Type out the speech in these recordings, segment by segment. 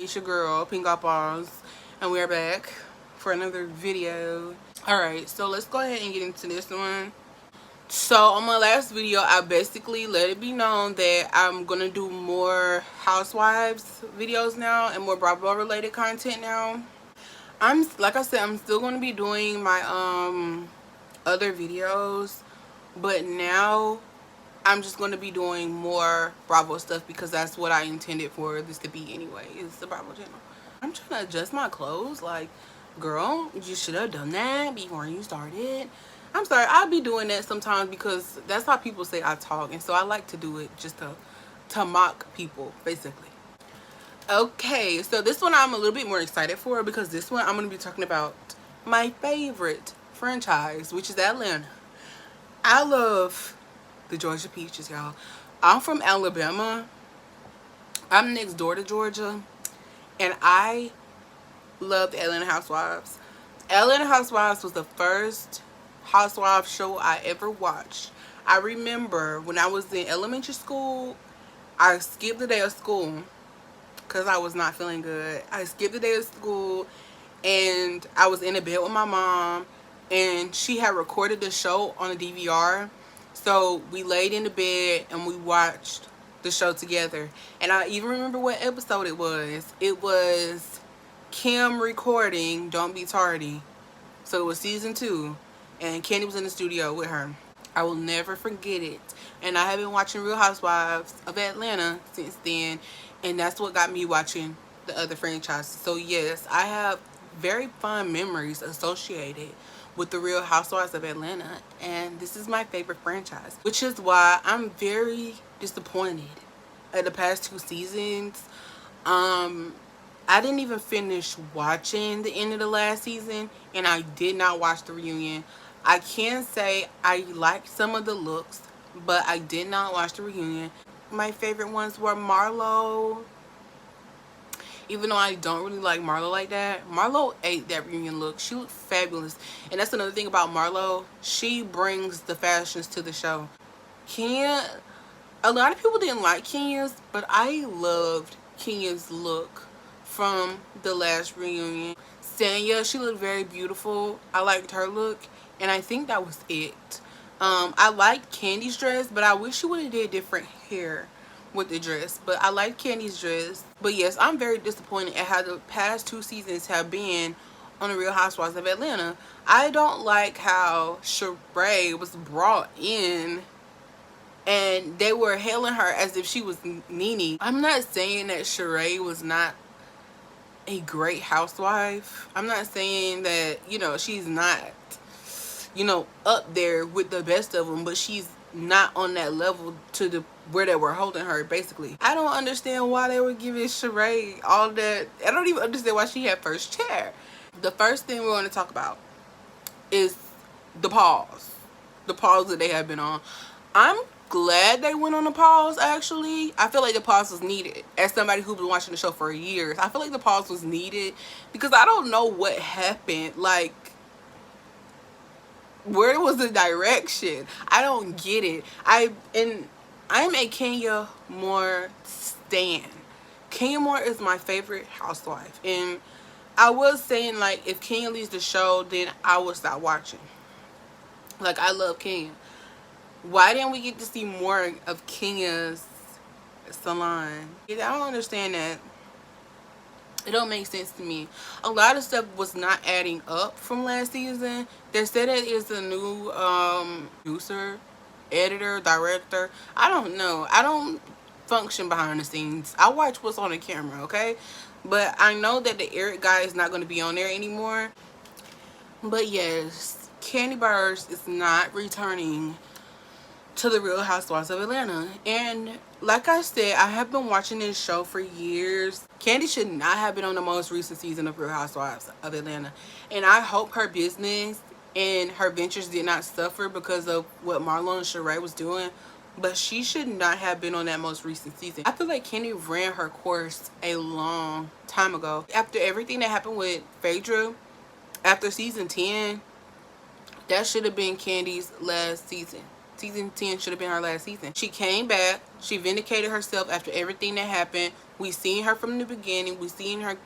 It's your girl, Pink Balls, and we're back for another video. Alright, so let's go ahead and get into this one. So on my last video, I basically let it be known that I'm gonna do more housewives videos now and more Bravo related content now. Like I said, I'm still gonna be doing my other videos, but now I'm just going to be doing more Bravo stuff because that's what I intended for this to be anyway. It's the Bravo channel. I'm trying to adjust my clothes. Like, girl, you should have done that before you started. I'm sorry. I'll be doing that sometimes because that's how people say I talk. And so I like to do it just to mock people, basically. Okay, so this one I'm a little bit more excited for because this one I'm going to be talking about my favorite franchise, which is Atlanta. I love the Georgia Peaches, y'all. I'm from Alabama. I'm next door to Georgia, and I love the Atlanta Housewives. Atlanta Housewives was the first housewives show I ever watched. I remember when I was in elementary school, I skipped the day of school because I was not feeling good. I skipped the day of school, and I was in a bed with my mom, and she had recorded the show on a DVR. So we laid in the bed and we watched the show together. And I even remember what episode it was. It was Kim recording Don't Be Tardy. So it was season 2. And Kandi was in the studio with her. I will never forget it. And I have been watching Real Housewives of Atlanta since then. And that's what got me watching the other franchises. So yes, I have very fond memories associated with the Real Housewives of Atlanta, and this is my favorite franchise, which is why I'm very disappointed at the past 2 seasons. I didn't even finish watching the end of the last season, and I did not watch the reunion. I can say I liked some of the looks, but I did not watch the reunion. My favorite ones were Marlo. Even though I don't really like Marlo like that, Marlo ate that reunion look. She looked fabulous. And that's another thing about Marlo. She brings the fashions to the show. Kenya, a lot of people didn't like Kenya's, but I loved Kenya's look from the last reunion. Sanya, she looked very beautiful. I liked her look, and I think that was it. I liked Kandi's dress, but I wish she would have did different hair with the dress, but I like Kandi's dress. But yes, I'm very disappointed at how the past 2 seasons have been on the Real Housewives of Atlanta. I don't like how Sheree was brought in and they were hailing her as if she was Nene. I'm not saying that Sheree was not a great housewife. I'm not saying that, you know, she's not, you know, up there with the best of them, but she's not on that level to the where they were holding her, basically. I don't understand why they were giving Sheree all that. I don't even understand why she had first chair. The first thing we're going to talk about is the pause that they have been on. I'm glad they went on a pause, actually. I feel like the pause was needed. As somebody who's been watching the show for years, I feel like the pause was needed because I don't know what happened. Like, where was the direction? I don't get it. I'm a Kenya Moore stan. Kenya Moore is my favorite housewife, and I was saying, like, if Kenya leaves the show, then I will stop watching. Like, I love Kenya. Why didn't we get to see more of Kenya's salon? I don't understand that. It don't make sense to me. A lot of stuff was not adding up from last season. They said it is a new producer, editor, director. I don't know. I don't function behind the scenes. I watch what's on the camera, okay? But I know that the Eric guy is not going to be on there anymore. But yes, Kandi Burruss is not returning to the Real Housewives of Atlanta. And like I said, I have been watching this show for years. Kandi should not have been on the most recent season of Real Housewives of Atlanta. And I hope her business and her ventures did not suffer because of what Marlo and Sheree was doing. But she should not have been on that most recent season. I feel like Kandi ran her course a long time ago. After everything that happened with Phaedra, after season 10, that should have been Kandi's last season. Season 10 should have been her last season. She came back. She vindicated herself after everything that happened We seen her from the beginning. We seen her,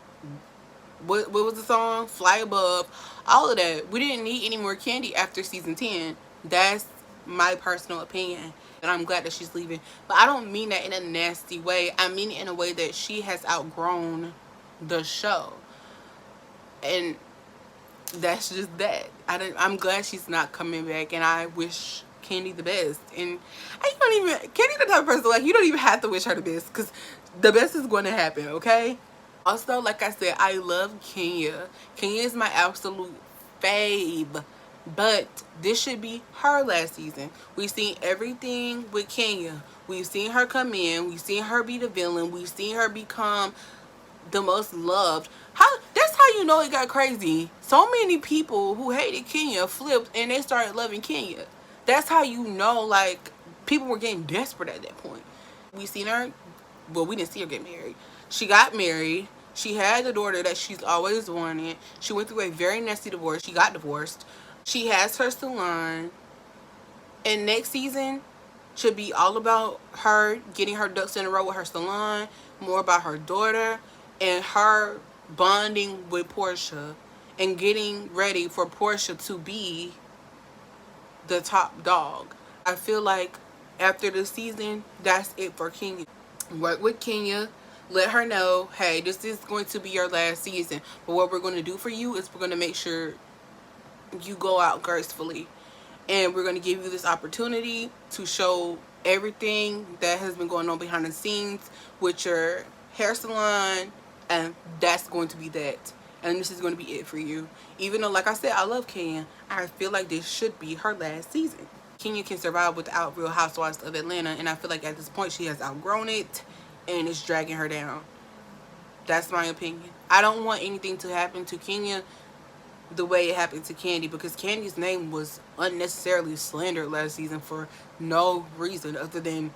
what was the song? Fly Above. All of that. We didn't need any more Kandi after season 10. That's my personal opinion. And I'm glad that she's leaving. But I don't mean that in a nasty way. I mean it in a way that she has outgrown the show. And that's just that. I'm glad she's not coming back, and I wish Kandi the best. And I don't even, Kandi the type of person, like, you don't even have to wish her the best, because the best is going to happen, okay? Also, like I said, I love Kenya. Kenya is my absolute fave, but this should be her last season. We've seen everything with Kenya. We've seen her come in, we've seen her be the villain, we've seen her become the most loved. That's how you know it got crazy. So many people who hated Kenya flipped and they started loving Kenya. That's how you know, like, people were getting desperate at that point. We seen her, well, we didn't see her get married. She got married. She had the daughter that she's always wanted. She went through a very nasty divorce. She got divorced. She has her salon. And next season should be all about her getting her ducks in a row with her salon, more about her daughter, and her bonding with Portia and getting ready for Portia to be the top dog. I feel like after the season, that's it for Kenya. Work with Kenya. Let her know, hey, this is going to be your last season. But what we're going to do for you is we're going to make sure you go out gracefully. And we're going to give you this opportunity to show everything that has been going on behind the scenes with your hair salon. And that's going to be that. And this is going to be it for you. Even though, like I said, I love Kenya, I feel like this should be her last season. Kenya can survive without Real Housewives of Atlanta. And I feel like at this point she has outgrown it. And it's dragging her down. That's my opinion. I don't want anything to happen to Kenya the way it happened to Kandi, because Kandi's name was unnecessarily slandered last season for no reason other than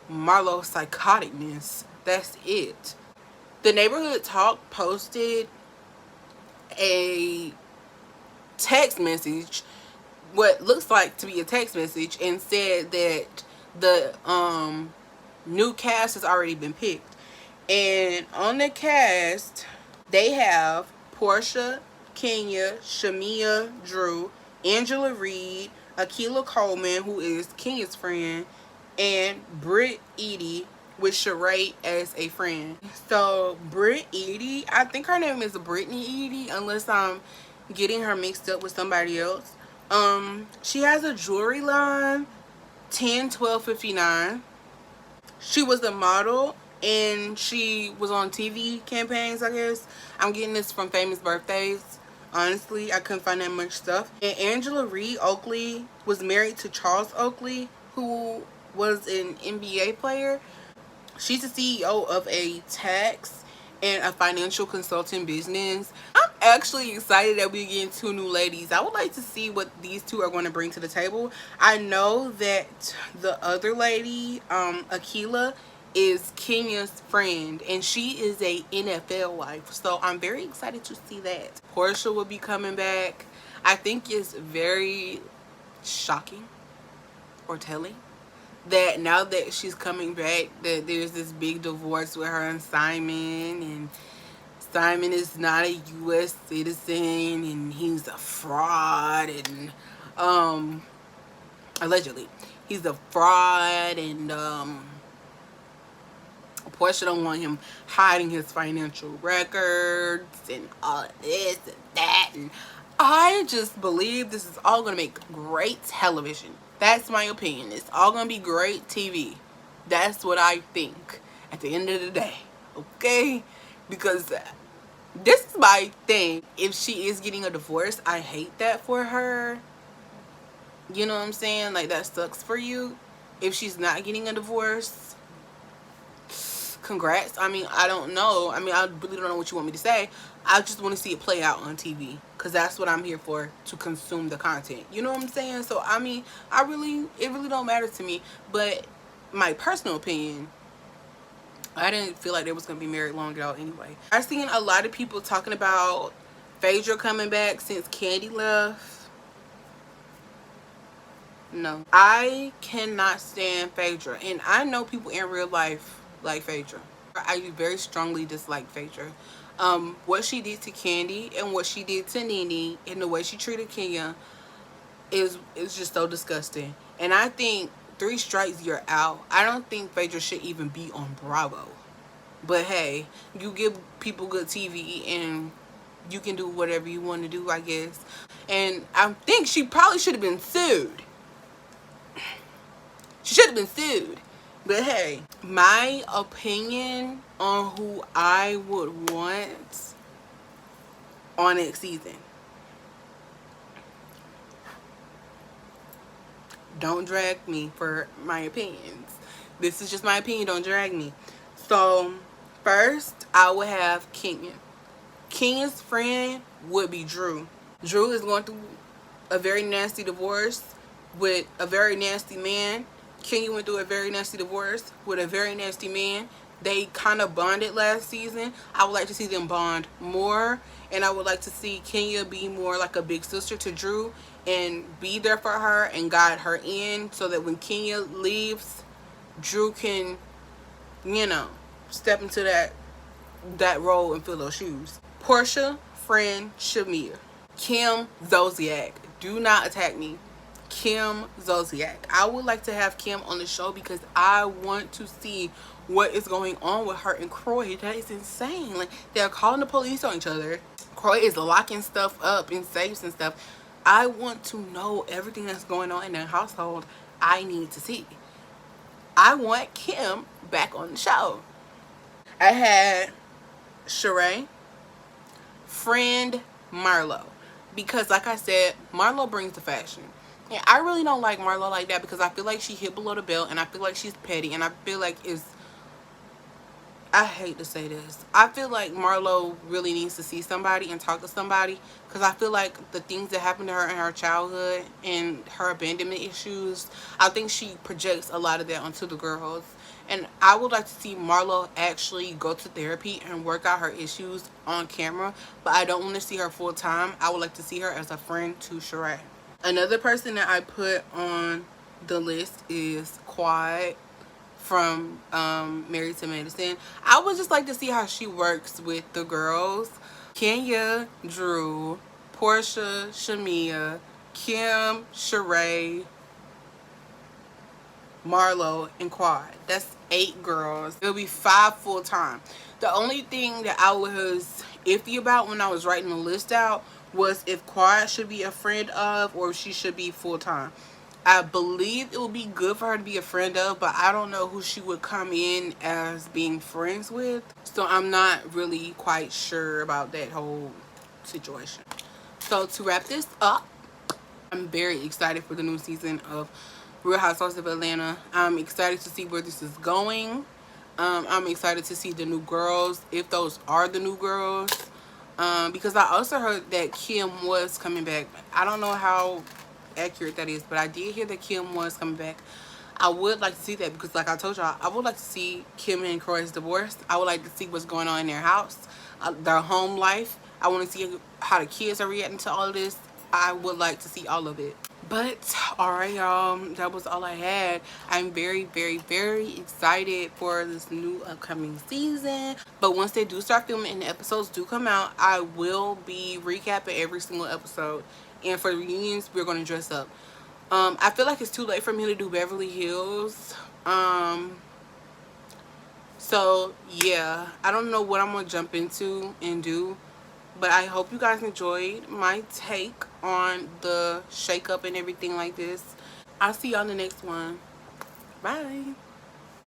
Marlo psychoticness. That's it. The Neighborhood Talk posted a text message, what looks like to be a text message, and said that the new cast has already been picked. And on the cast, they have Portia, Kenya, Shamia, Drew, Angela Reed, Akila Coleman, who is Kenya's friend, and Brittany with Sheree as a friend. So Brittany, I think her name is Brittany Edie, unless I'm getting her mixed up with somebody else. She has a jewelry line, 10-12-59. She was a model and she was on TV campaigns, I guess. I'm getting this from Famous Birthdays. Honestly, I couldn't find that much stuff. And Angela Reed Oakley was married to Charles Oakley, who was an NBA player. She's the CEO of a tax and a financial consulting business. I'm actually excited that we're getting two new ladies. I would like to see what these two are going to bring to the table. I know that the other lady, Akila, is Kenya's friend, and she is a NFL wife, so I'm very excited to see that. Portia will be coming back. I think it's very shocking or telling that now that she's coming back, that there's this big divorce with her and Simon, and Simon is not a U.S. citizen, and he's a fraud, and allegedly he's a fraud, and Portia don't want him hiding his financial records and all of this and that. And I just believe this is all going to make great television. That's my opinion. It's all going to be great TV. That's what I think at the end of the day. Okay? Because this is my thing. If she is getting a divorce, I hate that for her. You know what I'm saying? Like, that sucks for you. If she's not getting a divorce, congrats. I mean, I don't know. I mean, I really don't know what you want me to say. I just want to see it play out on TV, because that's what I'm here for, to consume the content. You know what I'm saying? So, I mean, it really don't matter to me. But my personal opinion, I didn't feel like they was going to be married long at all anyway. I've seen a lot of people talking about Phaedra coming back since Kandi left. No. I cannot stand Phaedra. And I know people in real life like Phaedra. I very strongly dislike Phaedra. What she did to Kandi and what she did to Nene and the way she treated Kenya is just so disgusting. And I think 3 strikes you're out. I don't think Phaedra should even be on Bravo. But hey, you give people good TV and you can do whatever you want to do, I guess. And I think she probably should have been sued. She should have been sued. But hey, my opinion on who I would want on next season. Don't drag me for my opinions. This is just my opinion. Don't drag me. So, first, I would have Kenya. Kenya's friend would be Drew. Drew is going through a very nasty divorce with a very nasty man. Kenya went through a very nasty divorce with a very nasty man. They kind of bonded last season. I would like to see them bond more. And I would like to see Kenya be more like a big sister to Drew and be there for her and guide her in, so that when Kenya leaves, Drew can, you know, step into that role and fill those shoes. Portia, friend, Shamia. Kim Zolciak. Do not attack me. Kim Zolciak. I would like to have Kim on the show because I want to see what is going on with her and Croy. That is insane. Like, they're calling the police on each other. Croy is locking stuff up in safes and stuff. I want to know everything that's going on in their household. I need to see. I want Kim back on the show. I had Sheree, friend Marlo, because like I said, Marlo brings the fashion. And I really don't like Marlo like that because I feel like she hit below the belt and I feel like she's petty and I feel like I hate to say this. I feel like Marlo really needs to see somebody and talk to somebody, because I feel like the things that happened to her in her childhood and her abandonment issues, I think she projects a lot of that onto the girls. And I would like to see Marlo actually go to therapy and work out her issues on camera, but I don't want to see her full time. I would like to see her as a friend to Sheree. Another person that I put on the list is Quad from Married to Medicine. I would just like to see how she works with the girls. Kenya, Drew, Portia, Shamia, Kim, Sheree, Marlo, and Quad. That's 8 girls. It'll be 5 full time. The only thing that I was iffy about when I was writing the list out was if Quad should be a friend of or if she should be full time. I believe it would be good for her to be a friend of, but I don't know who she would come in as being friends with. So I'm not really quite sure about that whole situation. So to wrap this up, I'm very excited for the new season of Real Housewives of Atlanta. I'm excited to see where this is going. I'm excited to see the new girls, if those are the new girls. Because I also heard that Kim was coming back. I don't know how accurate that is, but I did hear that Kim was coming back. I would like to see that because, like I told y'all, I would like to see Kim and Croy's divorce. I would like to see what's going on in their house, their home life. I want to see how the kids are reacting to all of this. I would like to see all of it. But alright, y'all, that was all I had. I'm very, very, very excited for this new upcoming season. But once they do start filming and the episodes do come out, I will be recapping every single episode. And for the reunions, we're going to dress up. I feel like it's too late for me to do Beverly Hills. So yeah, I don't know what I'm going to jump into and do. But I hope you guys enjoyed my take on the shakeup and everything like this. I'll see y'all in the next one. Bye.